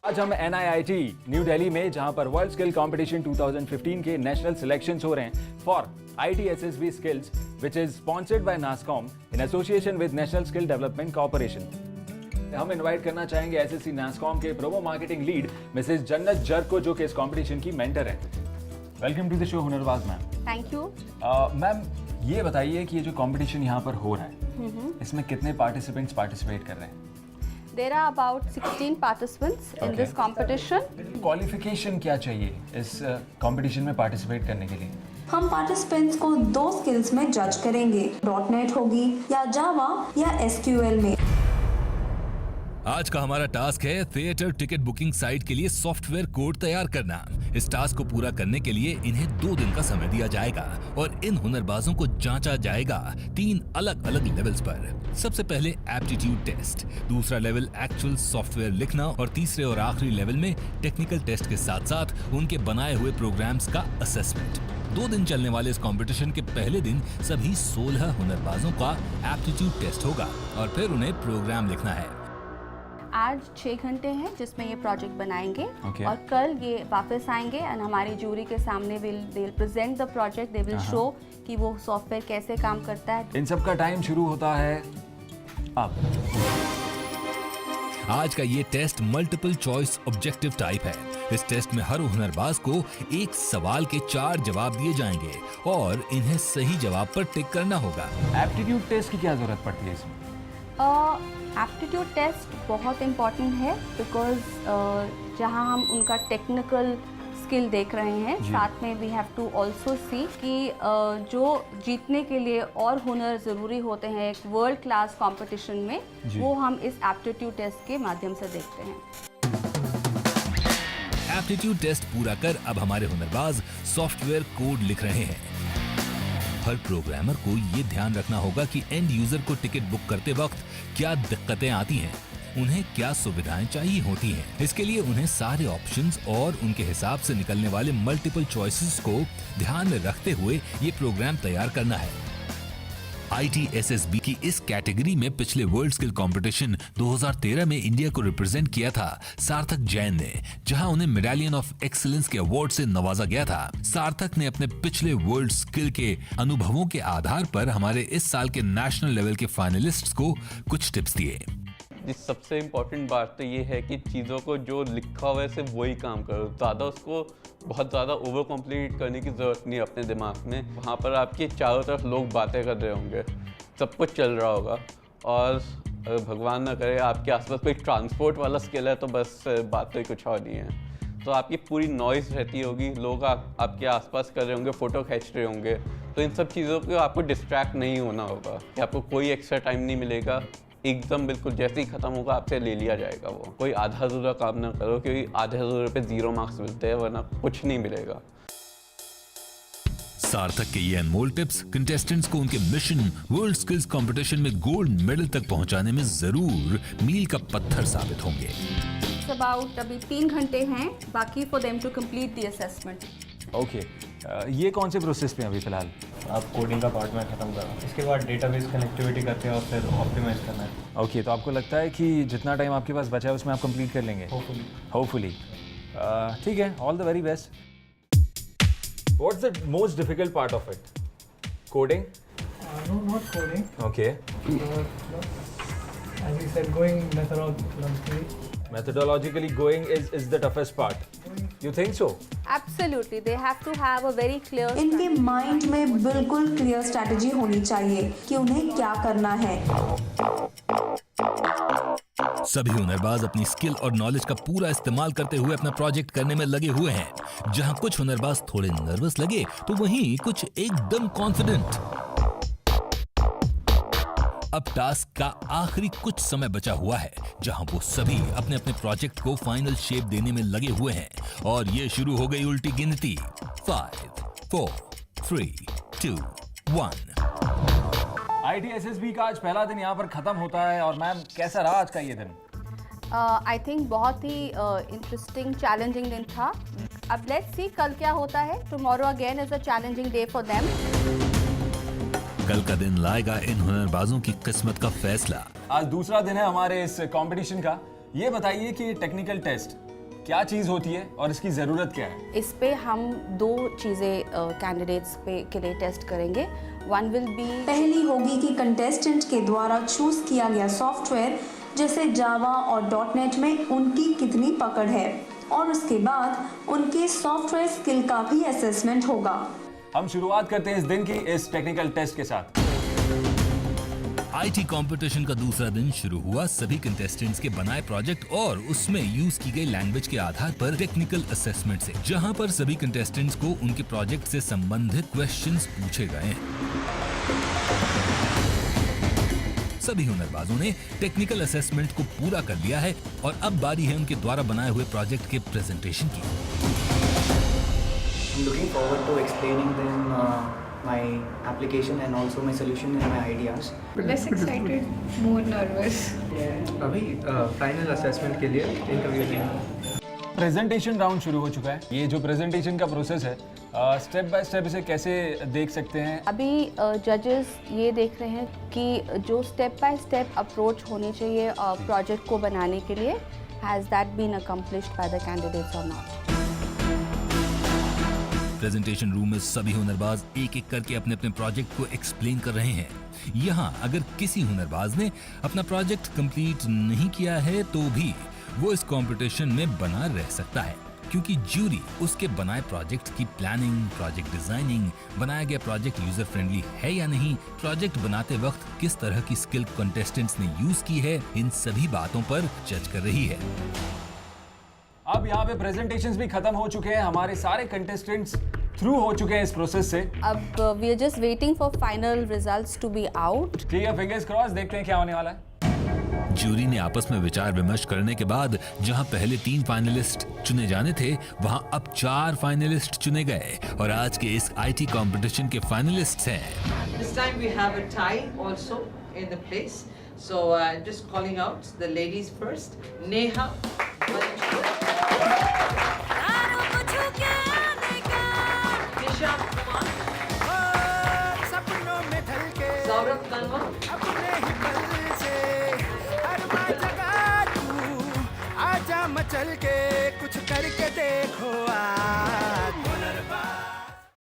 आज हम NIIT new Delhi में, जहां पर वर्ल्ड स्किल कंपटीशन 2015 के नेशनल सिलेक्शंस हो रहे हैं for ITSSB skills, which is sponsored by NASSCOM in association with National Skill Development Corporation. हम इनवाइट करना चाहेंगे SSC NASSCOM के promo marketing lead Mrs Jannat जर्क को, जो कि इस कंपटीशन की मेंटर है। Welcome to the show Hunarbaaz ma'am. Thank you ma'am, ये बताइए कि ये जो कंपटीशन यहाँ पर हो रहा है, इसमें कितने पार्टिसिपेंट्स पार्टिसिपेट कर रहे हैं? There are about 16 participants in this competition. Qualification क्या चाहिए इस कंपटीशन में पार्टिसिपेट करने के लिए? हम पार्टिसिपेंट्स को 2 स्किल्स में जज करेंगे, .NET होगी या जावा या SQL में। आज का हमारा टास्क है थिएटर टिकट बुकिंग साइट के लिए सॉफ्टवेयर कोड तैयार करना। इस टास्क को पूरा करने के लिए इन्हें 2 दिन का समय दिया जाएगा और इन हुनरबाजों को जांचा जाएगा 3 अलग अलग लेवल्स पर। सबसे पहले एप्टीट्यूड टेस्ट, दूसरा लेवल एक्चुअल सॉफ्टवेयर लिखना और तीसरे और आखिरी लेवल में टेक्निकल टेस्ट के साथ साथ उनके बनाए हुए प्रोग्राम्स का असेसमेंट। 2 दिन चलने वाले इस कंपटीशन के पहले दिन सभी 16 हुनरबाजों का एप्टीट्यूड टेस्ट होगा और फिर उन्हें प्रोग्राम लिखना है। आज 6 घंटे हैं जिसमें ये प्रोजेक्ट बनाएंगे और कल ये वापस आएंगे और हमारी जूरी के सामने they will present the project, they will show कि वो सॉफ्टवेयर कैसे काम करता है। इन सब का टाइम शुरू होता है अब। आज का ये test multiple choice objective type है। इस टेस्ट में हर हुनरबाज को एक सवाल के 4 जवाब दिए जाएंगे और इन्हें सही जवाब पर टिक करना होगा। एप्टीट्यूड टेस्ट की क्या जरूरत पड़ती है इसमें? एप्टीट्यूड टेस्ट बहुत इम्पॉर्टेंट है बिकॉज जहाँ हम उनका टेक्निकल स्किल देख रहे हैं, साथ में we have to also see कि जो जीतने के लिए और हुनर ज़रूरी होते हैं एक वर्ल्ड क्लास कंपटीशन में, वो हम इस एप्टीट्यूड टेस्ट के माध्यम से देखते हैं। एप्टीट्यूड टेस्ट पूरा कर अब हमारे हुनरबाज सॉफ्टवेयर कोड लिख रहे हैं। हर प्रोग्रामर को ये ध्यान रखना होगा कि एंड यूजर को टिकट बुक करते वक्त क्या दिक्कतें आती हैं, उन्हें क्या सुविधाएं चाहिए होती हैं। इसके लिए उन्हें सारे ऑप्शंस और उनके हिसाब से निकलने वाले मल्टीपल चॉइसेस को ध्यान में रखते हुए ये प्रोग्राम तैयार करना है। ITSSB की इस कैटेगरी में पिछले वर्ल्ड स्किल कंपटीशन 2013 में इंडिया को रिप्रेजेंट किया था सार्थक जैन ने, जहां उन्हें मेडालियन ऑफ एक्सीलेंस के अवार्ड से नवाजा गया था। सार्थक ने अपने पिछले वर्ल्ड स्किल के अनुभवों के आधार पर हमारे इस साल के नेशनल लेवल के फाइनलिस्ट्स को कुछ टिप्स दिए। सबसे इम्पॉर्टेंट बात तो ये है कि चीज़ों को जो लिखा हुआ है सिर्फ वही काम करो, ज़्यादा उसको बहुत ज़्यादा ओवर कॉम्प्लिकेट करने की ज़रूरत नहीं अपने दिमाग में। वहाँ पर आपके चारों तरफ लोग बातें कर रहे होंगे, सब कुछ चल रहा होगा और अगर भगवान ना करे आपके आसपास कोई ट्रांसपोर्ट वाला स्किल है तो बस बात तो कुछ और नहीं है। तो आपकी पूरी नॉइज़ रहती होगी, लोग आपके आसपास कर रहे होंगे, फ़ोटो खींच रहे होंगे, तो इन सब चीज़ों को आपको डिस्ट्रैक्ट नहीं होना होगा कि आपको कोई एक्स्ट्रा टाइम नहीं मिलेगा। एकदम बिल्कुल जैसे ही खत्म होगा आपसे ले लिया जाएगा। वो कोई आधा अधूरा काम ना करो क्योंकि आधे अधूरे पे 0 मार्क्स मिलते हैं, वरना कुछ नहीं मिलेगा। सार्थक के ये अनमोल टिप्स कंटेस्टेंट्स को उनके मिशन वर्ल्ड स्किल्स कंपटीशन में गोल्ड मेडल तक पहुंचाने में जरूर मील का पत्थर साबित होंगे। अबाउट अभी 3 घंटे हैं बाकी for them to complete the assessment. Okay, ये कौन से प्रोसेस पे अभी फिलहाल? आप कोडिंग का पार्ट में खत्म करा, इसके बाद डेटाबेस कनेक्टिविटी करते हैं और फिर ऑप्टिमाइज करना है। ओके, तो आपको लगता है कि जितना टाइम आपके पास बचा है उसमें आप कंप्लीट कर लेंगे? होपफुली। ठीक है, all the very best. What's the most difficult part of it? Coding? No, not coding. Okay. As you said, going methodologically. Methodologically going is the toughest part. You think so? Absolutely, they have to have a very clear. इनके mind में बिल्कुल clear strategy होनी चाहिए कि उन्हें क्या करना है। सभी हुनरबाज अपनी स्किल और नॉलेज का पूरा इस्तेमाल करते हुए अपना प्रोजेक्ट करने में लगे हुए हैं। जहां कुछ हुनरबाज थोड़े नर्वस लगे तो वहीं कुछ एकदम कॉन्फिडेंट। अब टास्क का आखिरी कुछ समय बचा हुआ है जहां वो सभी अपने अपने प्रोजेक्ट को फाइनल शेप देने में लगे हुए हैं और ये शुरू हो गई उल्टी गिनती। 5, 4, 3, 2, 1। ITSSB का आज पहला दिन यहाँ पर खत्म होता है और मैम कैसा रहा आज का ये दिन? आई थिंक बहुत ही इंटरेस्टिंग चैलेंजिंग दिन था। अब लेट्स सी कल क्या होता है। Tomorrow again is a challenging day for them. कल का दिन लाएगा इन हुनरबाजों की किस्मत का फैसला। आज दूसरा दिन है हमारे इस कंपटीशन का। ये बताइए कि टेक्निकल टेस्ट क्या चीज़ होती है और इसकी ज़रूरत क्या है? इस पे हम 2 चीज़ें कैंडिडेट्स पे के लिए टेस्ट करेंगे. वन विल बी पहली होगी कि कंटेस्टेंट के द्वारा चूज किया गया सॉफ्टवेयर जैसे जावा और .NET में उनकी कितनी पकड़ है, और उसके बाद उनके सॉफ्टवेयर स्किल का भी असेसमेंट होगा. हम शुरुआत करते हैं इस दिन की इस टेक्निकल टेस्ट के साथ. आईटी कंपटीशन का दूसरा दिन शुरू हुआ सभी कंटेस्टेंट्स के बनाए प्रोजेक्ट और उसमें यूज की गई लैंग्वेज के आधार पर टेक्निकल असेसमेंट से, जहां पर सभी कंटेस्टेंट्स को उनके प्रोजेक्ट से संबंधित क्वेश्चंस पूछे गए हैं. सभी हुनरबाजों ने टेक्निकल असेसमेंट को पूरा कर लिया है और अब बारी है उनके द्वारा बनाए हुए प्रोजेक्ट के प्रेजेंटेशन की. I'm looking forward to explaining them my application and also my solution and my ideas. Less excited, more nervous. अभी फाइनल असेसमेंट के लिए इंटरव्यू लेंगे. प्रेजेंटेशन राउंड शुरू हो चुका है. ये जो प्रेजेंटेशन का प्रोसेस है, स्टेप बाय स्टेप इसे कैसे देख सकते हैं? अभी जजेस ये देख रहे हैं कि जो स्टेप बाय स्टेप अप्रोच होनी चाहिए प्रोजेक्ट को बनाने के लिए, has that been accomplished by the candidates और नॉट. प्रेजेंटेशन रूम में सभी हुनरबाज एक एक करके अपने अपने प्रोजेक्ट को एक्सप्लेन कर रहे हैं. यहाँ अगर किसी हुनरबाज ने अपना प्रोजेक्ट कंप्लीट नहीं किया है तो भी वो इस कंपटीशन में बना रह सकता है, क्योंकि ज्यूरी उसके बनाए प्रोजेक्ट की प्लानिंग, प्रोजेक्ट डिजाइनिंग, बनाया गया प्रोजेक्ट यूजर फ्रेंडली है या नहीं, प्रोजेक्ट बनाते वक्त किस तरह की स्किल कंटेस्टेंट्स ने यूज की है, इन सभी बातों पर जज कर रही है. अब यहाँ पे प्रेजेंटेशंस भी खत्म हो चुके हैं. हमारे सारे कंटेस्टेंट्स थ्रू हो चुके हैं इस प्रोसेस से. अब we are just waiting for final results to be out. ठीक है, फिंगर्स क्रॉस, देखते हैं क्या होने वाला है. ज्यूरी ने आपस में विचार विमर्श करने के बाद जहां पहले 3 फाइनलिस्ट चुने जाने थे, वहां अब 4 फाइनलिस्ट चुने गए और आज के इस आईटी कंपटीशन के फाइनलिस्ट्स हैं. This time we have a tie also in the place. So just calling out the ladies first. Neha. Nisha Kumar. Saurabh Tanwa. आजा मचल के कुछ करके दे